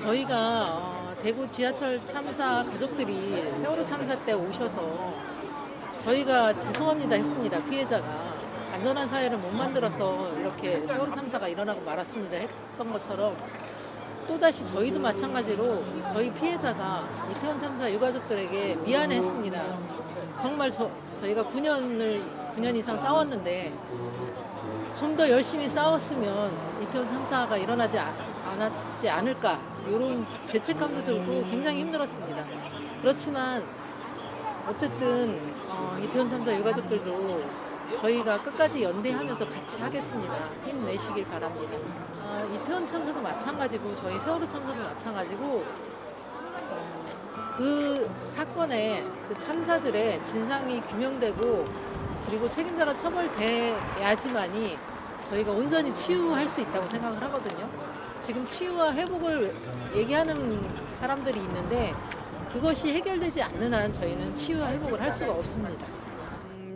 저희가 대구 지하철 참사 가족들이 세월호 참사 때 오셔서 저희가 죄송합니다 했습니다. 피해자가 안전한 사회를 못 만들어서 이렇게 세월호 참사가 일어나고 말았습니다 했던 것처럼 또다시 저희도 마찬가지로 저희 피해자가 이태원 참사 유가족들에게 미안했습니다. 정말 저희가 9년 이상 싸웠는데 좀 더 열심히 싸웠으면 이태원 참사가 일어나지 않았지 않을까 이런 죄책감도 들고 굉장히 힘들었습니다. 그렇지만 어쨌든 이태원 참사 유가족들도 저희가 끝까지 연대하면서 같이 하겠습니다. 힘내시길 바랍니다. 이태원 참사도 마찬가지고 저희 세월호 참사도 마찬가지고 그 사건의 그 참사들의 진상이 규명되고 그리고 책임자가 처벌돼야지만이 저희가 온전히 치유할 수 있다고 생각을 하거든요. 지금 치유와 회복을 얘기하는 사람들이 있는데 그것이 해결되지 않는 한 저희는 치유와 회복을 할 수가 없습니다.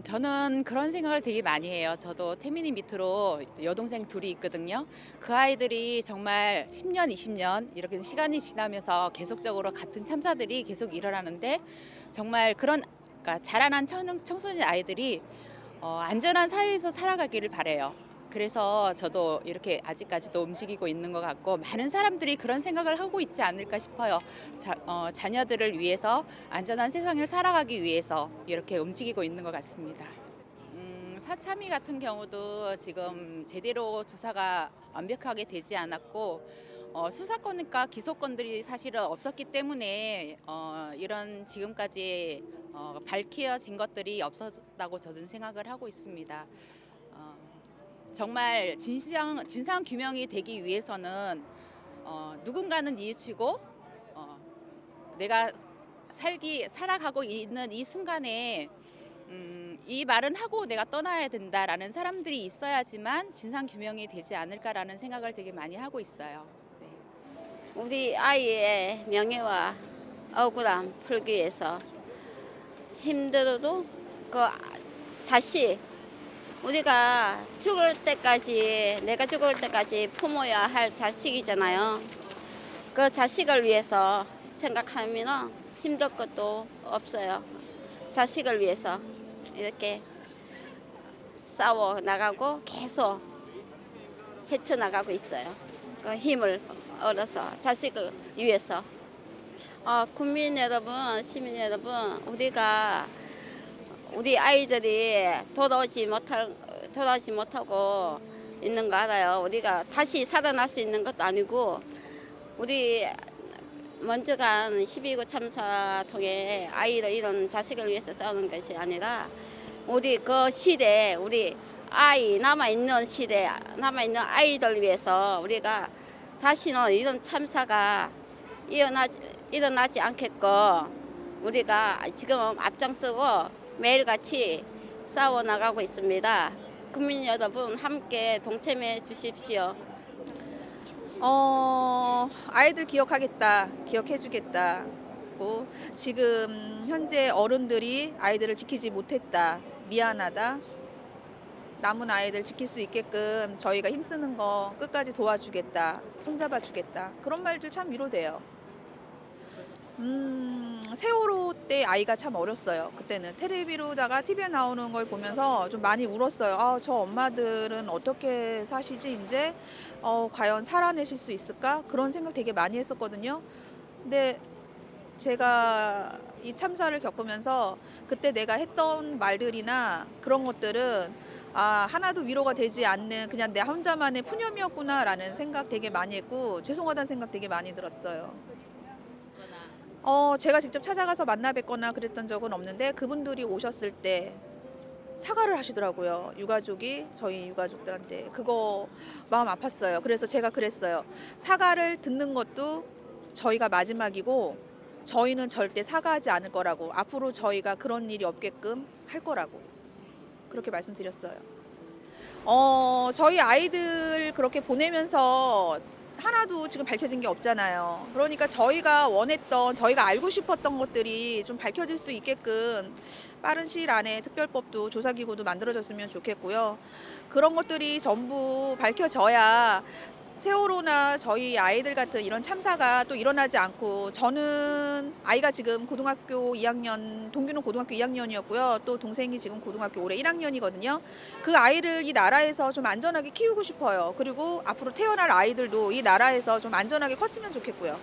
저는 그런 생각을 되게 많이 해요. 저도 태민이 밑으로 여동생 둘이 있거든요. 그 아이들이 정말 10년, 20년 이렇게 시간이 지나면서 계속적으로 같은 참사들이 계속 일어나는데 정말 그러니까 자라난 청소년 아이들이 안전한 사회에서 살아가기를 바라요. 그래서 저도 이렇게 아직까지도 움직이고 있는 것 같고 많은 사람들이 그런 생각을 하고 있지 않을까 싶어요. 자녀들을 위해서 안전한 세상을 살아가기 위해서 이렇게 움직이고 있는 것 같습니다. 사참위 같은 경우도 지금 제대로 조사가 완벽하게 되지 않았고 수사권과 기소권들이 사실은 없었기 때문에 이런 지금까지 밝혀진 것들이 없었다고 저는 생각을 하고 있습니다. 정말 진상 규명이 되기 위해서는 누군가는 뉘우치고 내가 살아가고 있는 이 순간에 이 말은 하고 내가 떠나야 된다라는 사람들이 있어야지만 진상 규명이 되지 않을까라는 생각을 되게 많이 하고 있어요. 네. 우리 아이의 명예와 억울함 풀기 위해서 힘들어도 그 자식 우리가 죽을 때까지 내가 죽을 때까지 품어야 할 자식이잖아요. 그 자식을 위해서 생각하면 힘들 것도 없어요. 자식을 위해서 이렇게 싸워 나가고 계속 헤쳐나가고 있어요. 그 힘을 얻어서 자식을 위해서. 국민 여러분, 시민 여러분, 우리 아이들이 돌아오지 못하고 있는 거 알아요. 우리가 다시 살아날 수 있는 것도 아니고 우리 먼저 간 12.29 참사 통해 아이를 이런 자식을 위해서 싸우는 것이 아니라 우리 그 시대, 우리 남아있는 시대, 남아있는 아이들 위해서 우리가 다시는 이런 참사가 일어나지 않게끔 우리가 지금 앞장서고 매일같이 싸워나가고 있습니다. 국민 여러분 함께 동참해 주십시오. 아이들 기억하겠다, 기억해주겠다. 지금 현재 어른들이 아이들을 지키지 못했다, 미안하다. 남은 아이들 지킬 수 있게끔 저희가 힘쓰는 거 끝까지 도와주겠다, 손잡아주겠다. 그런 말들 참 위로돼요. 세월호 때 아이가 참 어렸어요. 그때는 텔레비로다가 TV에 나오는 걸 보면서 좀 많이 울었어요. 저 엄마들은 어떻게 사시지 이제 과연 살아내실 수 있을까? 그런 생각 되게 많이 했었거든요. 근데 제가 이 참사를 겪으면서 그때 내가 했던 말들이나 그런 것들은 하나도 위로가 되지 않는 그냥 내 혼자만의 푸념이었구나라는 생각 되게 많이 했고 죄송하다는 생각 되게 많이 들었어요. 제가 직접 찾아가서 만나 뵙거나 그랬던 적은 없는데 그분들이 오셨을 때 사과를 하시더라고요. 저희 유가족들한테. 그거 마음 아팠어요. 그래서 제가 그랬어요. 사과를 듣는 것도 저희가 마지막이고 저희는 절대 사과하지 않을 거라고, 앞으로 저희가 그런 일이 없게끔 할 거라고 그렇게 말씀드렸어요. 저희 아이들 그렇게 보내면서 하나도 지금 밝혀진 게 없잖아요. 그러니까 저희가 알고 싶었던 것들이 좀 밝혀질 수 있게끔 빠른 시일 안에 특별법도 조사기구도 만들어졌으면 좋겠고요. 그런 것들이 전부 밝혀져야 세월호나 저희 아이들 같은 이런 참사가 또 일어나지 않고 저는 아이가 지금 고등학교 2학년, 동규는 고등학교 2학년이었고요. 또 동생이 지금 고등학교 올해 1학년이거든요. 그 아이를 이 나라에서 좀 안전하게 키우고 싶어요. 그리고 앞으로 태어날 아이들도 이 나라에서 좀 안전하게 컸으면 좋겠고요.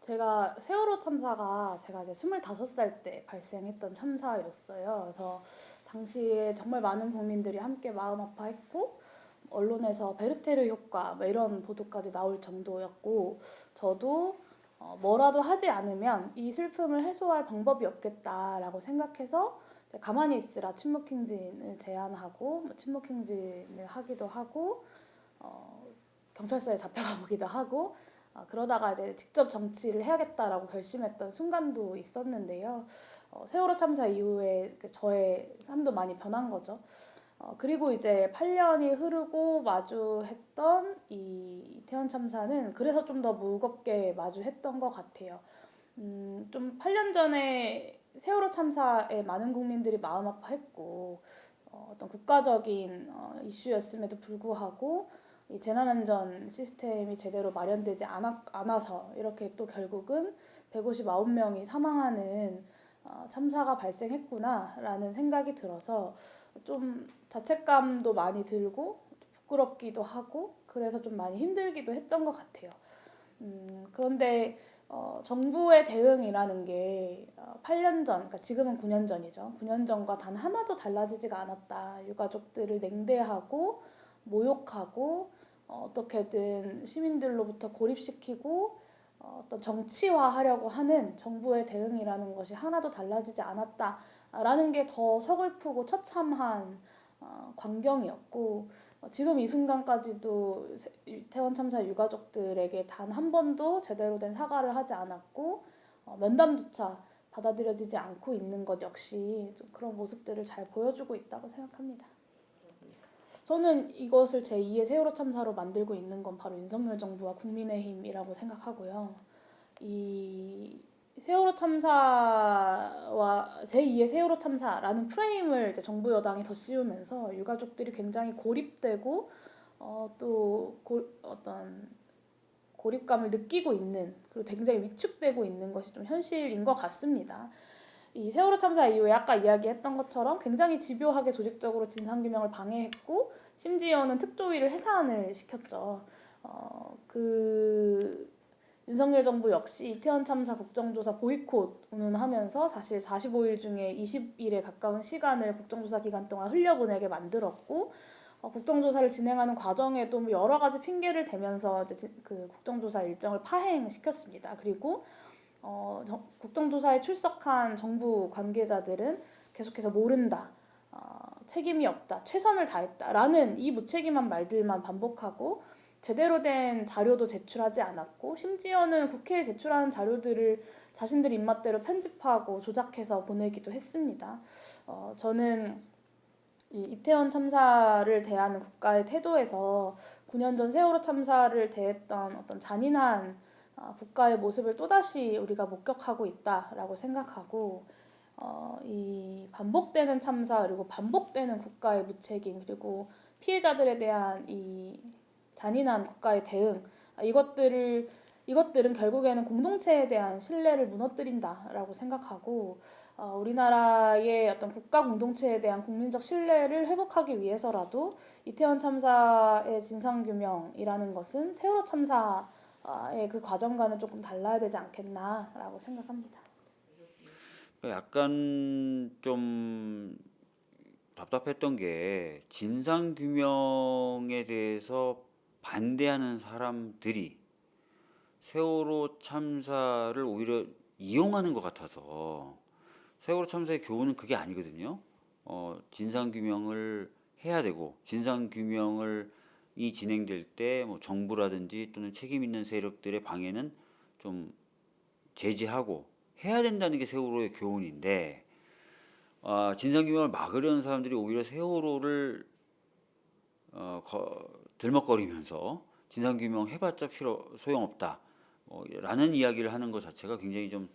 제가 세월호 참사가 제가 이제 25살 때 발생했던 참사였어요. 그래서 당시에 정말 많은 국민들이 함께 마음 아파했고 언론에서 베르테르 효과 뭐 이런 보도까지 나올 정도였고 저도 뭐라도 하지 않으면 이 슬픔을 해소할 방법이 없겠다라고 생각해서 이제 가만히 있으라 침묵행진을 제안하고 뭐 침묵행진을 하기도 하고 경찰서에 잡혀가 보기도 하고 그러다가 이제 직접 정치를 해야겠다라고 결심했던 순간도 있었는데요. 세월호 참사 이후에 저의 삶도 많이 변한 거죠. 그리고 이제 8년이 흐르고 마주했던 이 이태원 참사는 그래서 좀 더 무겁게 마주했던 것 같아요. 좀 8년 전에 세월호 참사에 많은 국민들이 마음 아파했고 어떤 국가적인 이슈였음에도 불구하고 이 재난안전 시스템이 제대로 마련되지 않아서 이렇게 또 결국은 159명이 사망하는 참사가 발생했구나라는 생각이 들어서 좀 자책감도 많이 들고 부끄럽기도 하고 그래서 좀 많이 힘들기도 했던 것 같아요. 그런데 정부의 대응이라는 게 8년 전, 그러니까 지금은 9년 전이죠. 9년 전과 단 하나도 달라지지가 않았다. 유가족들을 냉대하고 모욕하고 어떻게든 시민들로부터 고립시키고 어떤 정치화하려고 하는 정부의 대응이라는 것이 하나도 달라지지 않았다라는 게 더 서글프고 처참한 광경이었고 지금 이 순간까지도 이태원 참사 유가족들에게 단 한 번도 제대로 된 사과를 하지 않았고 면담조차 받아들여지지 않고 있는 것 역시 좀 그런 모습들을 잘 보여주고 있다고 생각합니다. 저는 이것을 제2의 세월호 참사로 만들고 있는 건 바로 윤석열 정부와 국민의힘이라고 생각하고요. 이 세월호 참사와 제2의 세월호 참사라는 프레임을 이제 정부 여당이 더 씌우면서 유가족들이 굉장히 고립되고 어떤 고립감을 느끼고 있는 그리고 굉장히 위축되고 있는 것이 좀 현실인 것 같습니다. 이 세월호 참사 이후에 아까 이야기했던 것처럼 굉장히 집요하게 조직적으로 진상규명을 방해했고 심지어는 특조위를 해산을 시켰죠. 윤석열 정부 역시 이태원 참사 국정조사 보이콧 운운하면서 사실 45일 중에 20일에 가까운 시간을 국정조사 기간 동안 흘려보내게 만들었고 국정조사를 진행하는 과정에도 여러 가지 핑계를 대면서 이제 그 국정조사 일정을 파행시켰습니다. 그리고 국정조사에 출석한 정부 관계자들은 계속해서 모른다, 책임이 없다, 최선을 다했다라는 이 무책임한 말들만 반복하고 제대로 된 자료도 제출하지 않았고 심지어는 국회에 제출하는 자료들을 자신들 입맛대로 편집하고 조작해서 보내기도 했습니다. 저는 이 이태원 참사를 대하는 국가의 태도에서 9년 전 세월호 참사를 대했던 어떤 잔인한 국가의 모습을 또다시 우리가 목격하고 있다라고 생각하고 이 반복되는 참사 그리고 반복되는 국가의 무책임 그리고 피해자들에 대한 이 잔인한 국가의 대응 이것들은 결국에는 공동체에 대한 신뢰를 무너뜨린다라고 생각하고 우리나라의 어떤 국가 공동체에 대한 국민적 신뢰를 회복하기 위해서라도 이태원 참사의 진상규명이라는 것은 세월호 참사의 그 과정과는 조금 달라야 되지 않겠나라고 생각합니다. 약간 좀 답답했던 게 진상규명에 대해서 반대하는 사람들이 세월호 참사를 오히려 이용하는 것 같아서 세월호 참사의 교훈은 그게 아니거든요. 진상규명을 해야 되고 진상규명이 진행될 때 뭐 정부라든지 또는 책임 있는 세력들의 방해는 좀 제지하고 해야 된다는 게 세월호의 교훈인데 진상규명을 막으려는 사람들이 오히려 세월호를 들먹거리면서 진상규명 해봤자 소용없다 라는 이야기를 하는 것 자체가 굉장히 저는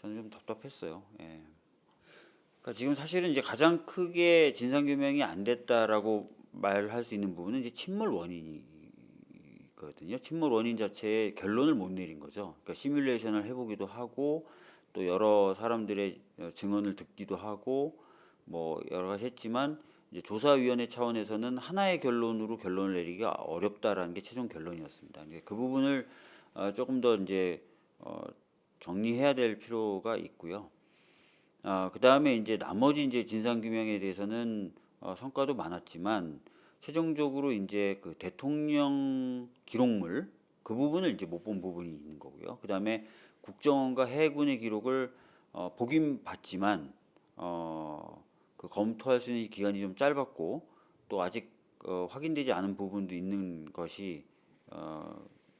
좀 답답했어요. 예. 그러니까 지금 사실은 이제 가장 크게 진상규명이 안 됐다라고 말할 수 있는 부분은 이제 침몰 원인이거든요. 있거든요. 침몰 원인 자체의 결론을 못 내린 거죠. 그러니까 시뮬레이션을 해보기도 하고 또 여러 사람들의 증언을 듣기도 하고 뭐 여러 가지 했지만 이제 조사위원회 차원에서는 하나의 결론으로 결론을 내리기가 어렵다라는 게 최종 결론이었습니다. 그 부분을 조금 더 이제 정리해야 될 필요가 있고요. 그 다음에 이제 나머지 이제 진상규명에 대해서는 성과도 많았지만 최종적으로 이제 그 대통령 기록물 그 부분을 이제 못 본 부분이 있는 거고요. 그 다음에 국정원과 해군의 기록을 보긴 봤지만 그 검토할 수 있는 기간이 좀 짧았고 또 아직 확인되지 않은 부분도 있는 것이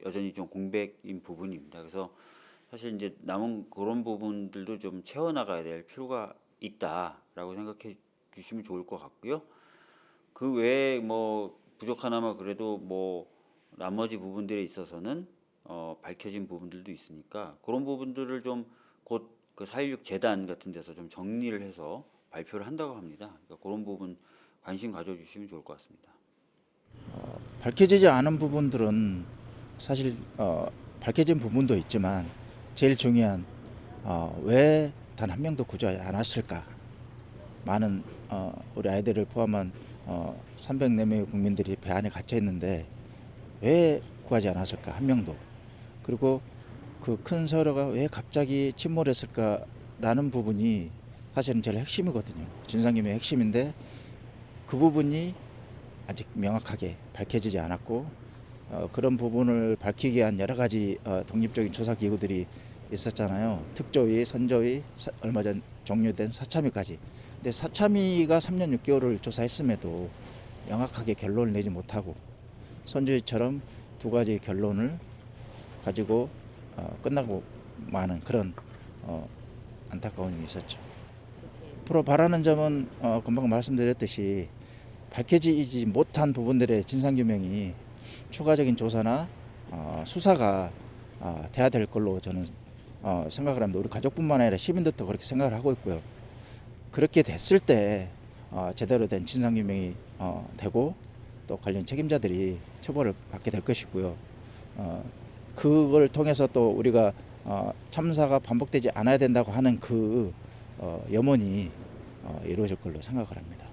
여전히 좀 공백인 부분입니다. 그래서 사실 이제 남은 그런 부분들도 좀 채워나가야 될 필요가 있다라고 생각해 주시면 좋을 것 같고요. 그 외에 뭐 부족하나마 그래도 뭐 나머지 부분들에 있어서는 밝혀진 부분들도 있으니까 그런 부분들을 좀 곧 그 4.16 재단 같은 데서 좀 정리를 해서 발표를 한다고 합니다. 그러니까 그런 부분 관심 가져주시면 좋을 것 같습니다. 밝혀지지 않은 부분들은 사실 밝혀진 부분도 있지만 제일 중요한 왜 단 한 명도 구조하지 않았을까? 많은 우리 아이들을 포함한 304명의 국민들이 배 안에 갇혀 있는데 왜 구하지 않았을까? 한 명도. 그리고 그 큰 세월호가 왜 갑자기 침몰했을까라는 부분이 사실은 제일 핵심이거든요. 진상규명의 핵심인데 그 부분이 아직 명확하게 밝혀지지 않았고 그런 부분을 밝히기 위한 여러 가지 독립적인 조사 기구들이 있었잖아요. 특조위, 선조위, 얼마 전 종료된 사참위까지. 근데 사참위가 3년 6개월을 조사했음에도 명확하게 결론을 내지 못하고 선조위처럼 두 가지 결론을 가지고 끝나고 마는 그런 안타까운 일이 있었죠. 앞으로 바라는 점은 금방 말씀드렸듯이 밝혀지지 못한 부분들의 진상규명이 추가적인 조사나 수사가 돼야 될 걸로 저는 생각을 합니다. 우리 가족뿐만 아니라 시민들도 그렇게 생각을 하고 있고요. 그렇게 됐을 때 제대로 된 진상규명이 되고 또 관련 책임자들이 처벌을 받게 될 것이고요. 그걸 통해서 또 우리가 참사가 반복되지 않아야 된다고 하는 그 염원이 이루어질 걸로 생각을 합니다.